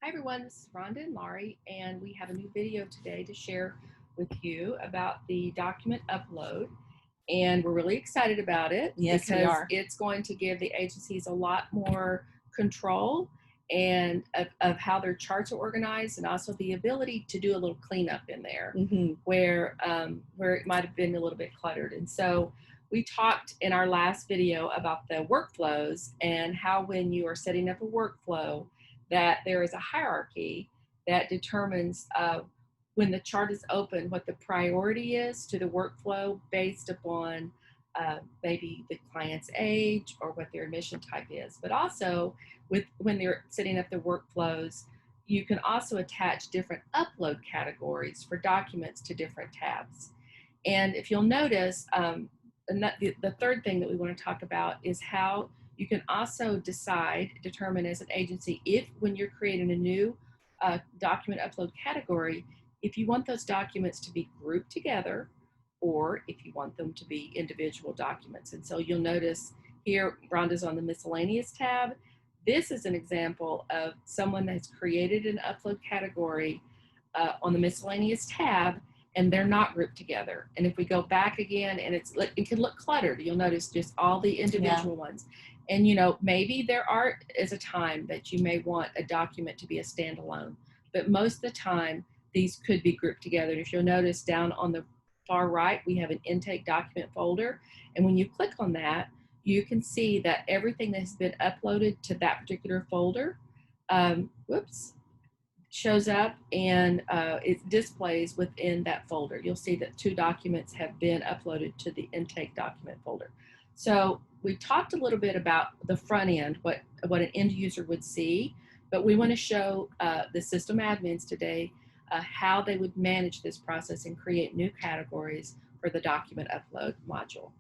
Hi everyone, this is Rhonda and Laurie, and we have a new video today to share with you about the document upload. And we're really excited about it Yes, we because are. it's going to give the agencies a lot more control and of how their charts are organized, and also the ability to do a little cleanup in there where it might have been a little bit cluttered. And so we talked in our last video about the workflows and how when you are setting up a workflow that there is a hierarchy that determines when the chart is open what the priority is to the workflow based upon maybe the client's age or what their admission type is. But also when they're setting up the workflows, you can also attach different upload categories for documents to different tabs. And if you'll notice, the third thing that we want to talk about is how you can also determine as an agency, if when you're creating a new document upload category, if you want those documents to be grouped together or if you want them to be individual documents. And so you'll notice here, Rhonda's on the miscellaneous tab. This is an example of someone that's created an upload category on the miscellaneous tab, and they're not grouped together. And if we go back again, and it can look cluttered, you'll notice just all the individual ones. And maybe there is a time that you may want a document to be a standalone, but most of the time these could be grouped together. And if you'll notice down on the far right, we have an intake document folder. And when you click on that, you can see that everything that has been uploaded to that particular folder, shows up and it displays within that folder. You'll see that 2 documents have been uploaded to the intake document folder. So we talked a little bit about the front end, what an end user would see, but we want to show the system admins today how they would manage this process and create new categories for the document upload module.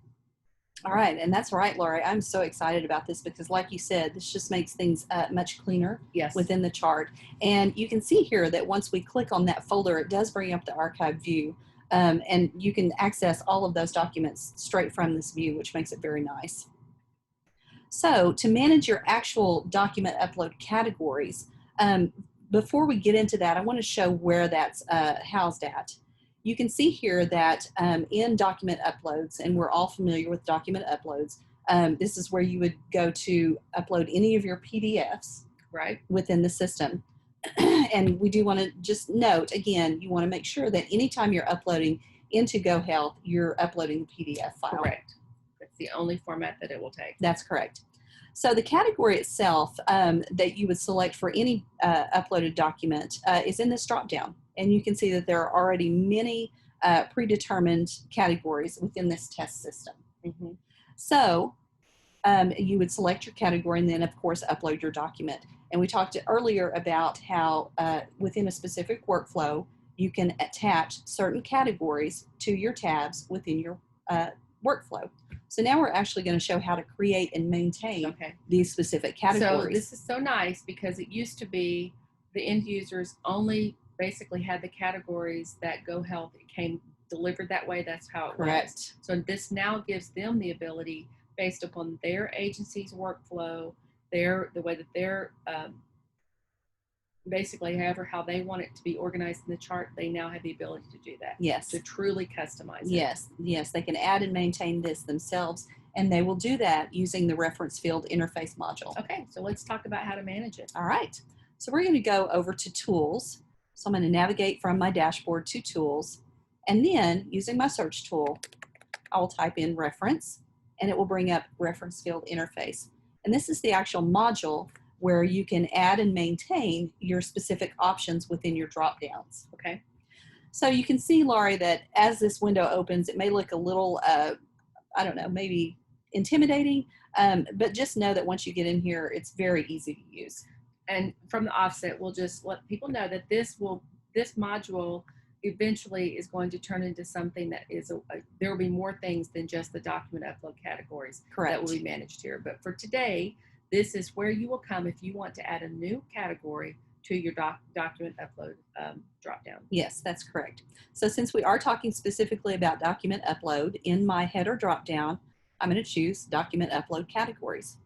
All right, and that's right, Laurie. I'm so excited about this because, like you said, this just makes things much cleaner within the chart. And you can see here that once we click on that folder, it does bring up the archive view. And you can access all of those documents straight from this view, which makes it very nice. So to manage your actual document upload categories, before we get into that, I want to show where that's housed at. You can see here that in document uploads, and we're all familiar with document uploads, this is where you would go to upload any of your PDFs within the system. And we do want to just note, again, you want to make sure that anytime you're uploading into GoHealth, you're uploading the PDF file. Correct. That's the only format that it will take. That's correct. So the category itself that you would select for any uploaded document is in this drop-down. And you can see that there are already many predetermined categories within this test system. So you would select your category and then, of course, upload your document. And we talked earlier about how within a specific workflow, you can attach certain categories to your tabs within your workflow. So now we're actually going to show how to create and maintain these specific categories. So this is so nice because it used to be the end users only basically had the categories that GoHealth came delivered that way. That's how it was. So this now gives them the ability, based upon their agency's workflow, the way that they're basically how they want it to be organized in the chart, they now have the ability to do that. Yes. To truly customize it. Yes, they can add and maintain this themselves, and they will do that using the reference field interface module. Okay, so let's talk about how to manage it. All right, so we're going to go over to Tools. So I'm going to navigate from my dashboard to Tools, and then using my search tool, I will type in Reference, and it will bring up Reference Field Interface. And this is the actual module where you can add and maintain your specific options within your drop downs. Okay. So you can see, Laurie, that as this window opens, it may look a little, I don't know, maybe intimidating, but just know that once you get in here, it's very easy to use. And from the offset, we'll just let people know that this module eventually is going to turn into something that is there will be more things than just the document upload categories that will be managed here. But for today, this is where you will come if you want to add a new category to your document upload dropdown. Yes, that's correct. So since we are talking specifically about document upload, in my header dropdown, I'm going to choose document upload categories.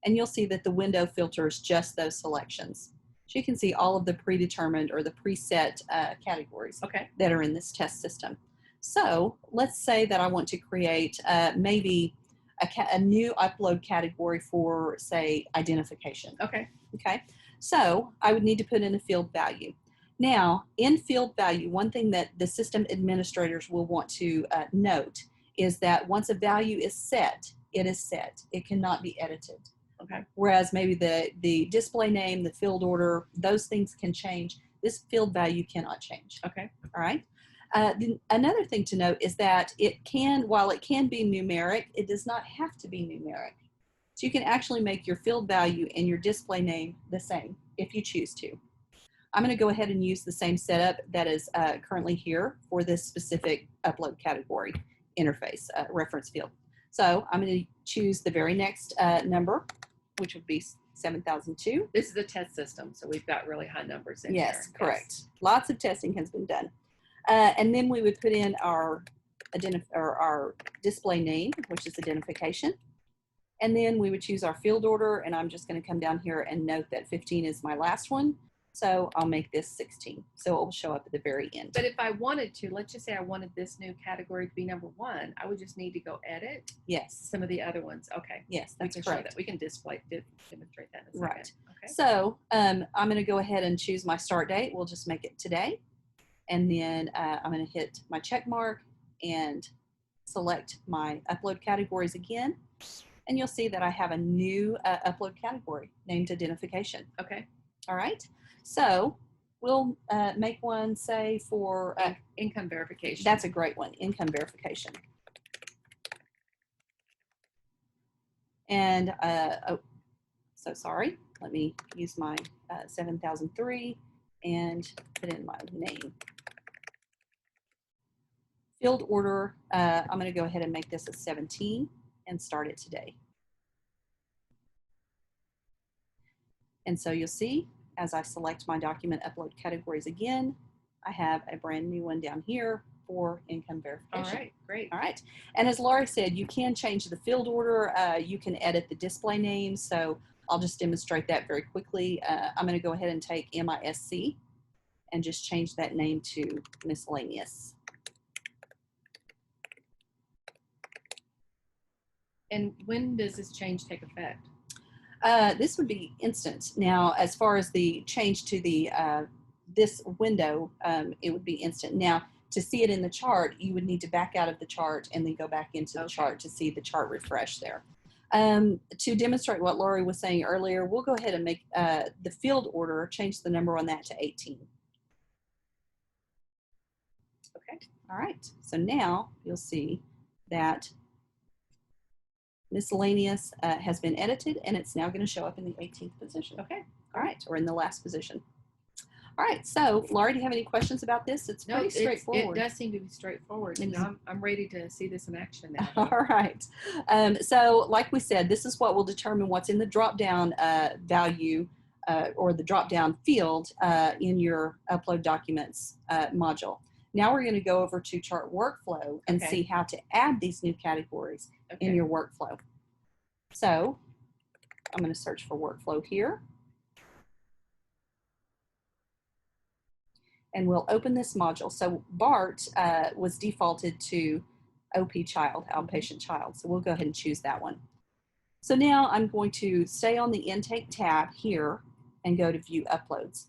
And you'll see that the window filters just those selections. So you can see all of the predetermined or the preset categories that are in this test system. So let's say that I want to create maybe a new upload category for, say, identification. Okay. So I would need to put in a field value. Now, in field value, one thing that the system administrators will want to note is that once a value is set, it is set. It cannot be edited. Whereas maybe the display name, the field order, those things can change. This field value cannot change. All right. Another thing to note is that while it can be numeric, it does not have to be numeric. So you can actually make your field value and your display name the same if you choose to. I'm going to go ahead and use the same setup that is currently here for this specific upload category interface reference field. So I'm going to choose the very next number, which would be 7002. This is a test system, so we've got really high numbers in here. Yes, correct. Lots of testing has been done. And then we would put in our display name, which is identification. And then we would choose our field order, and I'm just going to come down here and note that 15 is my last one. So I'll make this 16. So it will show up at the very end. But if I wanted to, let's just say I wanted this new category to be number 1, I would just need to go edit some of the other ones. Okay. Yes, that's correct. We can demonstrate that in a second. Right. Okay. So I'm going to go ahead and choose my start date. We'll just make it today. And then I'm going to hit my check mark and select my upload categories again. And you'll see that I have a new upload category named identification. All right. So we'll make one, say, for income verification. That's a great one, income verification. And so sorry, let me use my 7003 and put in my name. Field order, I'm going to go ahead and make this a 17 and start it today. And so you'll see, as I select my document upload categories again, I have a brand new one down here for income verification. All right, great. All right. And as Laurie said, you can change the field order. You can edit the display name. So I'll just demonstrate that very quickly. I'm going to go ahead and take MISC and just change that name to miscellaneous. And when does this change take effect? This would be instant. Now, as far as the change to the this window, it would be instant. Now, to see it in the chart, you would need to back out of the chart and then go back into the chart to see the chart refresh there. To demonstrate what Laurie was saying earlier, we'll go ahead and make the field order, change the number on that to 18. All right. So now you'll see that miscellaneous has been edited, and it's now going to show up in the 18th position. All right, or in the last position. All right, so Laurie, do you have any questions about this? It's pretty straightforward. It does seem to be straightforward, and I'm ready to see this in action now. All right. So like we said, this is what will determine what's in the drop-down value or the drop-down field in your Upload Documents module. Now we're going to go over to Chart Workflow and see how to add these new categories in your workflow. So I'm going to search for Workflow here. And we'll open this module. So BART was defaulted to OP Child, Outpatient Child. So we'll go ahead and choose that one. So now I'm going to stay on the Intake tab here and go to View Uploads.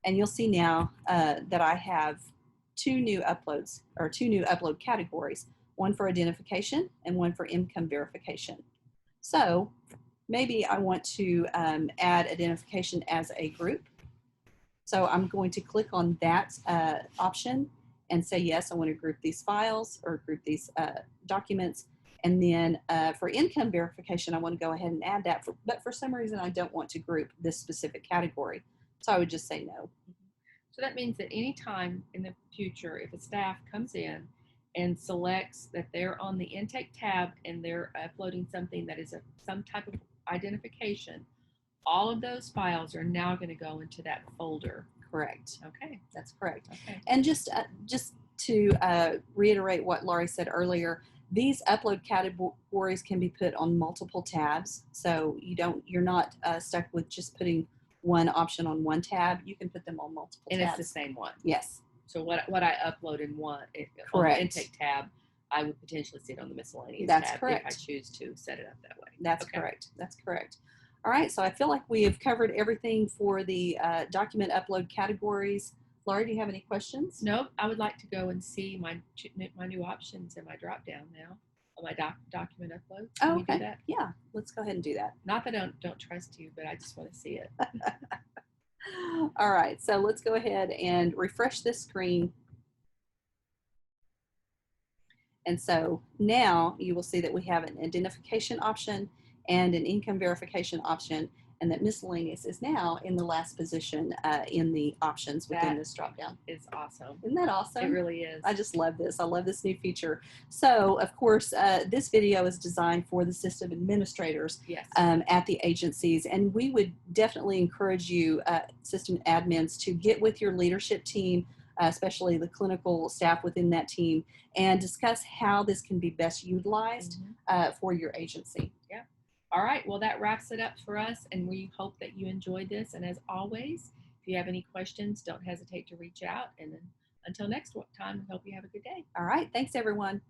And you'll see now that I have two new upload categories, one for identification and one for income verification. So maybe I want to add identification as a group. So I'm going to click on that option and say, yes, I want to group these files or group these documents. And then for income verification, I want to go ahead and add that, but for some reason I don't want to group this specific category. So I would just say no. So that means that any time in the future, if a staff comes in and selects that they're on the intake tab and they're uploading something that is some type of identification, all of those files are now going to go into that folder. Correct. Okay. That's correct. Okay. And just to reiterate what Laurie said earlier, these upload categories can be put on multiple tabs. So you're not stuck with just putting one option on one tab, you can put them on multiple and tabs. it's the same one. Yes. So what I upload in one on the intake tab, I would potentially see it on the miscellaneous tab correct. if I choose to set it up that way. That's correct. That's correct. All right, so I feel like we have covered everything for the document upload categories. Laura, do you have any questions? Nope. I would like to go and see my new options in my drop down now on my document upload. Can we do that? Yeah, let's go ahead and do that. Not that I don't trust you, but I just want to see it. All right, so let's go ahead and refresh this screen. And so now you will see that we have an identification option and an income verification option, and that miscellaneous is now in the last position in the options within this dropdown. It's awesome. Isn't that awesome? It really is. I just love this. I love this new feature. So, of course, this video is designed for the system administrators at the agencies, and we would definitely encourage you, system admins, to get with your leadership team, especially the clinical staff within that team, and discuss how this can be best utilized for your agency. Yeah. All right. Well, that wraps it up for us, and we hope that you enjoyed this. And as always, if you have any questions, don't hesitate to reach out. And then until next time, we hope you have a good day. All right. Thanks, everyone.